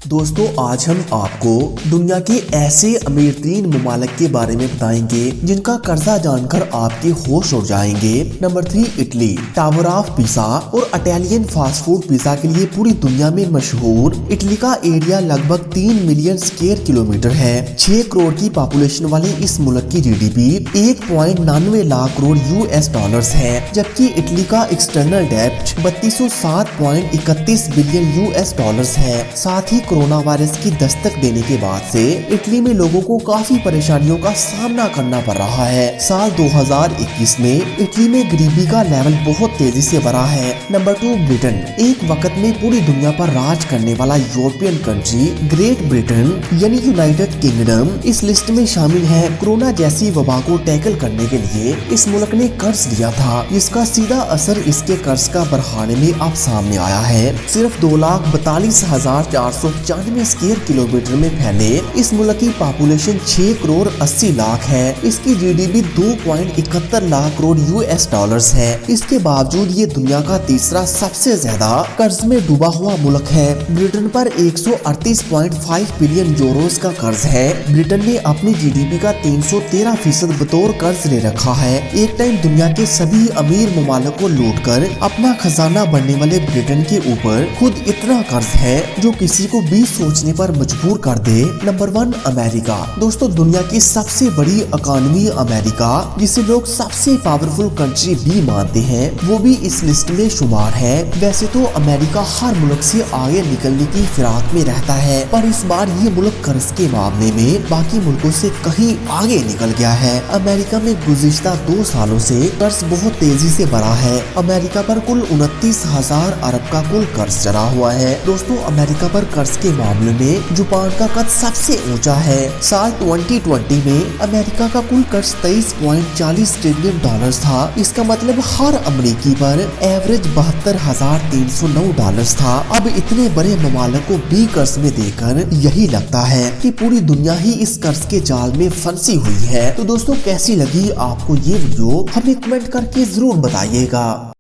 दोस्तों आज हम आपको दुनिया के ऐसे अमीर 3 ममालिक के बारे में बताएंगे जिनका कर्जा जानकर आपके होश उड़ जाएंगे। Number 3 Italy. Tower of pizza और इटालियन फास्ट फूड पिज़्ज़ा के लिए पूरी दुनिया में मशहूर इटली का एरिया लगभग 3 मिलियन स्क्वायर किलोमीटर है। 6 करोड़ की पॉपुलेशन वाले इस मुल्क की GDP 1.99 lakh crore US dollars है, जबकि इटली का एक्सटर्नल डेब्ट 3207.31 बिलियन यूएस डॉलर्स है। साथ ही कोरोना वायरस की दस्तक देने के बाद से इटली में लोगों को काफी परेशानियों का सामना करना पड़ रहा है। साल 2021 में इटली में गरीबी का लेवल बहुत तेजी से बढ़ा है। Number 2 Britain. एक वक्त में पूरी दुनिया पर राज करने वाला यूरोपियन कंट्री ग्रेट ब्रिटेन यानी यूनाइटेड किंगडम इस लिस्ट में शामिल है। कोरोना जैसी वबा को टैकल करने के लिए इस मुल्क ने कर्ज लिया था, जिसका सीधा असर इसके कर्ज का बढ़ाने में अब सामने आया है। सिर्फ 2,42,495 स्क्वायर किलोमीटर में फैले इस मुल्क की पॉपुलेशन 6 करोड़ 80 लाख है। इसकी GDP 2.71 lakh crore US dollars है। इसके बावजूद ये दुनिया का तीसरा सबसे ज्यादा कर्ज में डूबा हुआ मुल्क है। ब्रिटेन पर 138.5 बिलियन यूरोस का कर्ज है। ब्रिटेन ने अपनी जीडीपी का 313% बतौर कर्ज ले रखा है। एक टाइम दुनिया के सभी अमीर ममालिक को लूटकर अपना खजाना बनने वाले ब्रिटेन के ऊपर खुद इतना कर्ज है जो किसी को भी सोचने पर मजबूर कर दे। Number 1 America. दोस्तों दुनिया की सबसे बड़ी इकोनॉमी अमेरिका, जिसे लोग सबसे पावरफुल कंट्री भी मानते हैं, वो भी इस लिस्ट में शुमार है। वैसे तो अमेरिका हर मुल्क से आगे निकलने की फिराक में रहता है, पर इस बार ये मुल्क कर्ज के मामले में बाकी मुल्कों से कहीं आगे निकल गया है। अमेरिका में गुज़िश्ता 2 सालों से कर्ज बहुत तेजी से बढ़ा है। अमेरिका पर कुल 29,000 अरब का कुल कर्ज चढ़ा हुआ है। दोस्तों अमेरिका पर कर्ज के मामले में जापान का कद सबसे ऊंचा है। साल 2020 में अमेरिका का कुल कर्ज 23.40 ट्रिलियन डॉलर था। इसका मतलब हर अमेरिकी पर एवरेज 72,309 डॉलर था। अब इतने बड़े ममालिक को भी कर्ज में देकर यही लगता है कि पूरी दुनिया ही इस कर्ज के जाल में फंसी हुई है। तो दोस्तों कैसी लगी आपको ये वीडियो, हमें कमेंट करके जरूर बताइएगा।